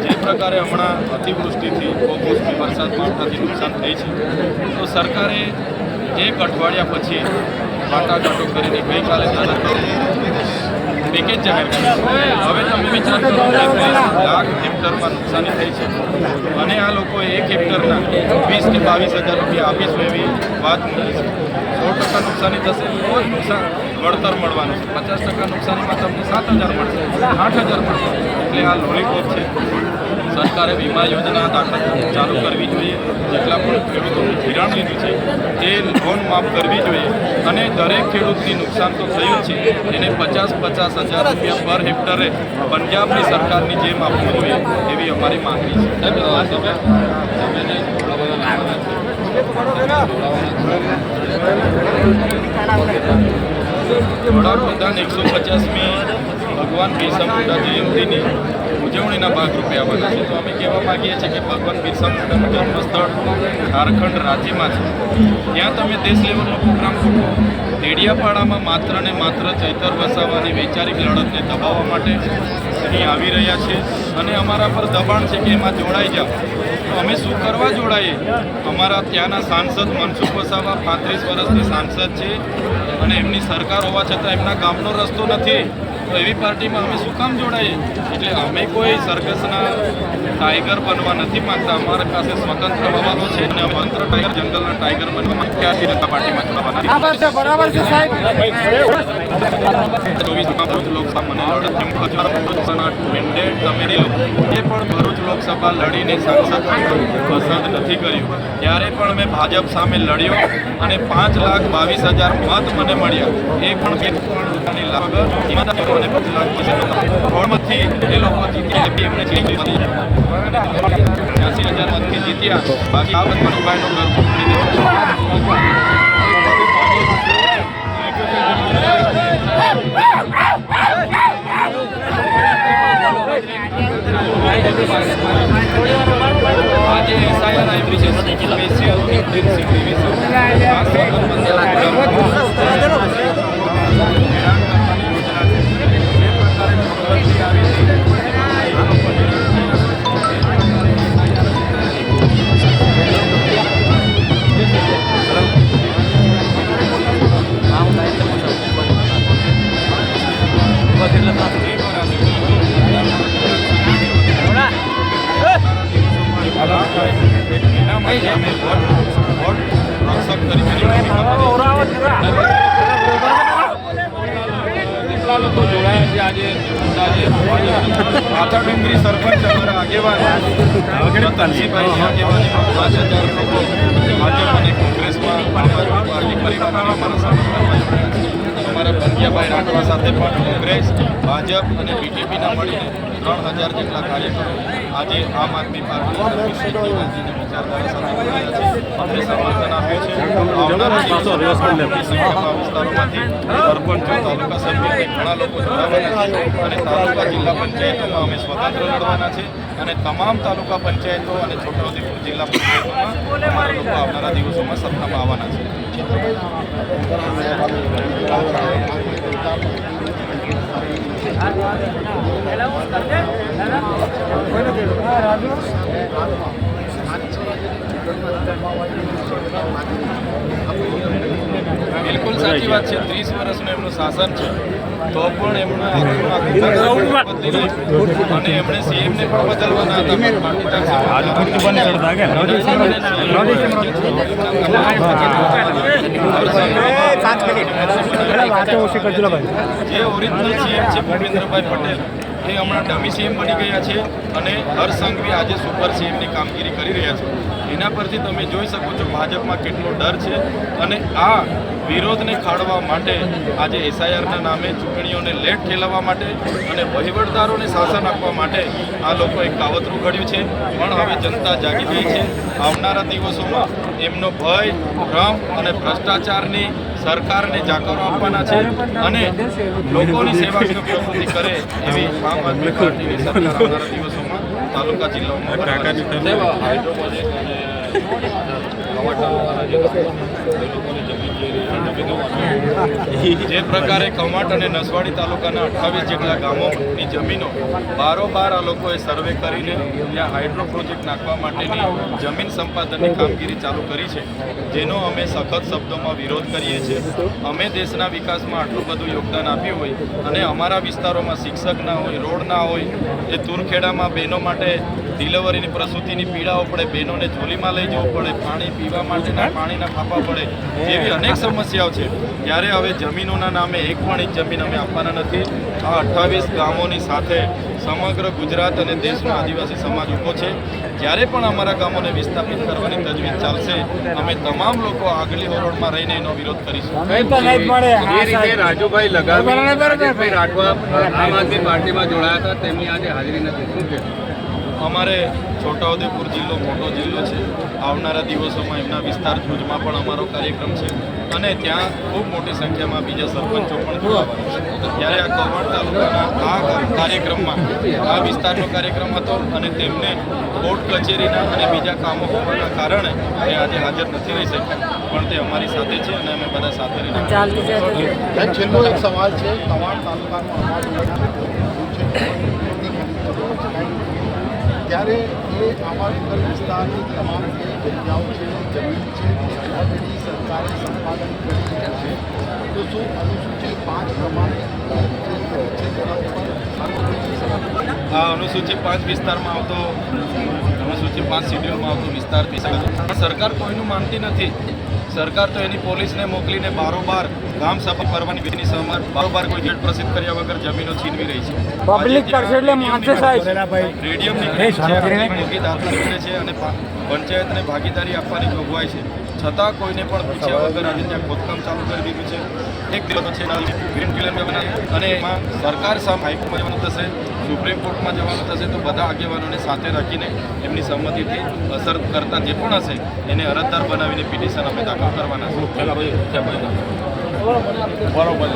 જે પ્રકારે હમણાં અતિવૃષ્ટિથી કમોસમી વરસાદ માવઠાથી નુકસાન થઈ છે, તો સરકારે એક અઠવાડિયા પછી વાટાઘાટો કરીને ગઈકાલે પેકેજ જાહેર કર્યું. હવે તમે વિચાર કરો કે 20 લાખ હેક્ટરમાં નુકસાની થઈ છે અને આ લોકોએ એક હેક્ટરના 20 કે 22,000 રૂપિયા આપીશું એવી વાત મૂકી છે. 100% નુકસાની થશે તો જ નુકસાન વળતર મળવાનું છે. 50% નુકસાનીમાં તમને 7,000 મળશે, 8,000 મળશે. એટલે આ લોલીપોપ છે. સરકારે વીમા યોજના ચાલુ કરવી જોઈએ. જેટલા પણ ખેડૂતોનું ધિરાણ લીધું છે એ લોન માફ કરવી જોઈએ અને દરેક ખેડૂતની નુકસાન તો થયું છે એને 50,000 રૂપિયા પર હેક્ટરે પંજાબની સરકારની જેમ આપવું જોઈએ એવી અમારી માંગણી છે. વડાપ્રધાન 150મી ભગવાન બિરસા મુંડા જયંતિની ઉજવણીના ભાગરૂપે આવવાના છે. તો અમે કહેવા માગીએ છીએ કે ભગવાન બિરસા મુંડાનું જન્મસ્થળ ઝારખંડ રાજ્યમાં છે. ત્યાં તમે દેશ લેવલનો પ્રોગ્રામ ગોઠવો. ડેડિયાપાડામાં માત્ર ને માત્ર ચૈતર વસાવાની વૈચારિક લડતને દબાવવા માટે અહીં આવી રહ્યા છે અને અમારા પર દબાણ છે કે એમાં જોડાઈ જાઓ. તો અમે શું કરવા જોડાઈએ? અમારા ત્યાંના સાંસદ મનસુખ વસાવા 35 વર્ષની સાંસદ છે અને એમની સરકાર હોવા છતાં એમના ગામનો રસ્તો નથી. તો એવી પાર્ટીમાં અમે શું કામ જોડાઈએ? એટલે અમે કોઈ સર્કસના ટાઈગર બનવા નથી માંગતા. અમારા પાસે સ્વતંત્ર હવાલો છે અને સ્વતંત્ર ટાઈગર જંગલના ટાઈગર બનવા માંગતા જનતા પાર્ટીમાં જોડાવાના. બરાબર છે સાહેબ. 24 લોકસભા મને લડત મેન્ડેટ તમે લો એ પણ ભરૂચ લોકસભા લડીને સાંસદ પસંદ નથી કર્યું. ત્યારે પણ મેં ભાજપ સામે લડ્યો અને 5,22,000 મત મને મળ્યા. એ પણ એ લોકો જીત્યા એમને 80,000 મતથી જીત્યા. બાકી આ મનુભાઈનો ઘર પકડી આજે એસઆઈઆર આવી છે સ્પેશિયલ ઇન્ટેન્સિવ ડિવિઝન. ડુંગરી સરપંચ અમારા આગેવાન રતનસિંહભાઈની આગેવાનીમાં 5,000 લોકો ભાજપ અને કોંગ્રેસમાં પાર્ટી પરિવારના અમારા સમર્થનમાં અમારા પંડ્યાભાઈ રાઠવા સાથે પણ કોંગ્રેસ, ભાજપ અને બીજેપીના મળીને 3,000 જેટલા કાર્યકરો આજે આમ આદમી પાર્ટી વિચારધારા સાથે જોડાયા છે. અમને સમર્થન આપ્યું છે. આવનારા વિસ્તારોમાંથી સરપંચો, તાલુકા સભ્યો ઘણા લોકો જોડાવાના છે અને તાલુકા જિલ્લા પંચાયતોમાં અમે સ્વતંત્ર લડવાના છે અને તમામ તાલુકા પંચાયતો અને છોટાઉદેપુર જિલ્લા પંચાયતોમાં અમારા લોકો આવનારા દિવસોમાં સત્તામાં આવવાના છે. બિલકુલ સાચી વાત છે. 30 વર્ષનું એમનું શાસન છે તો પણ એમણે અને એમણે સીએમને પણ બદલવાના જે ઓરિજિનલ સીએમ છે ભૂપેન્દ્રભાઈ પટેલ એ હમણાં ડમી સીએમ બની ગયા છે અને હર્ષ સંઘવી આજે સુપર સીએમની કામગીરી કરી રહ્યા છે. એના પરથી તમે જોઈ શકો છો ભાજપમાં કેટલો ડર છે અને આ વિરોધને ખાળવા માટે આજે એસઆઈઆરના નામે ચૂંટણીઓને લેટ ઠેલવવા માટે અને વહીવટદારોને શાસન આપવા માટે આ લોકોએ કાવતરું ઘડ્યું છે. પણ હવે જનતા જાગી ગઈ છે. આવનારા દિવસોમાં એમનો ભય, ભ્રમ અને ભ્રષ્ટાચારની સરકારને જાકારો આપવાના છે અને લોકોની સેવાકીય પ્રવૃત્તિ કરે એવી આમ આદમી પાર્ટીની સરકાર આવનારા દિવસોમાં તાલુકા જિલ્લાઓમાં જે પ્રકારે કવાંટ અને નસવાડી તાલુકાના 28 જેટલા ગામોની જમીનો બારોબાર આ લોકોએ સર્વે કરીને ત્યાં હાઇડ્રો પ્રોજેક્ટ નાખવા માટેની જમીન સંપાદનની કામગીરી ચાલુ કરી છે, જેનો અમે સખત શબ્દોમાં વિરોધ કરીએ છીએ. અમે દેશના વિકાસમાં આટલું બધું યોગદાન આપ્યું હોય અને અમારા વિસ્તારોમાં શિક્ષક ના હોય, રોડ ના હોય, એ તુરખેડામાં બહેનો માટે ડિલિવરીની પ્રસૂતિની પીડાઓ પડે, બહેનોને ઝોલીમાં લઈ જવું પડે, પાણી પીવા માટેના પાણીના ફાંફા પડે, એવી અનેક સમસ્યાઓ છે. ત્યારે હવે જમીનોના નામે એક પણ એક જમીન અમે આપવાના નથી. આ 28 ગામોની સાથે સમગ્ર ગુજરાત અને દેશનો આદિવાસી સમાજ ઊભો છે. જ્યારે પણ અમારા ગામોને વિસ્થાપિત કરવાની તજવીજ ચાલશે, અમે તમામ લોકો આગલી હરોળમાં રહીને એનો વિરોધ કરીશું. એ રીતે રાજુભાઈ લગાવી રાજેશભાઈ રાઠવા આમ આદમી પાર્ટીમાં જોડાયા હતા, તેમની આજે હાજરી નથી, શું છે? અમારે છોટાઉદેપુર જિલ્લો મોટો જિલ્લો છે. આવનારા દિવસોમાં એમના વિસ્તાર ભુજમાં પણ અમારો કાર્યક્રમ છે અને ત્યાં ખૂબ મોટી સંખ્યામાં બીજા સરપંચો પણ જોડાવાના છે. ત્યારે આ કવાંટ તાલુકાના આ કાર્યક્રમમાં આ વિસ્તારનો કાર્યક્રમ હતો અને તેમને કોર્ટ કચેરીના અને બીજા કામો હોવાના કારણે એ આજે હાજર નથી રહી શક્યા, પણ તે અમારી સાથે છે અને અમે બધા સાથે રહીને છેલ્લો એક સવાલ છે. કવાંટ તાલુકાનું ત્યારે એ અમારા વિસ્તારની તમામ જે જગ્યાઓ છે, જમીન છે, ઓલરેડી સરકારે સંપાદન કરી દીધું છે. તો શું અનુસૂચિત 5 પ્રમાણે આ અનુસૂચિત 5 વિસ્તારમાં આવતો અનુસૂચિત 5 શેડ્યુલમાં આવતો વિસ્તારથી સરકાર કોઈનું માનતી નથી. સરકાર તો એની પોલીસને મોકલીને બારોબાર ગામ સભા કરવાની વિધિની સહમત બારોબાર કોઈ જેટ પ્રસિદ્ધ કર્યા વગર જમીનો છીનવી રહી છે. પબ્લિક કરશે એટલે માનશે સાહેબ. રેડિયમ નીકળે છે, મોટી દાખલ નીકળે છે અને પંચાયતને ભાગીદારી આપવાની જોગવાઈ છે, છતાં કોઈને પણ પૂછ્યા વગર આજે ત્યાં ખોદકામ ચાલુ કરી દીધું છે. એક દિવસ છે ગ્રીન ફિલ્મ અને એમાં સરકાર સામે હાઈકોર્ટમાં જવાનું થશે, સુપ્રીમ કોર્ટમાં જવાનું થશે. તો બધા આગેવાનોને સાથે રાખીને એમની સંમતિથી અસર કરતા જે પણ હશે એને અરજદાર બનાવીને પિટિશન અમે દાખલ કરવાના છે. બરોબર.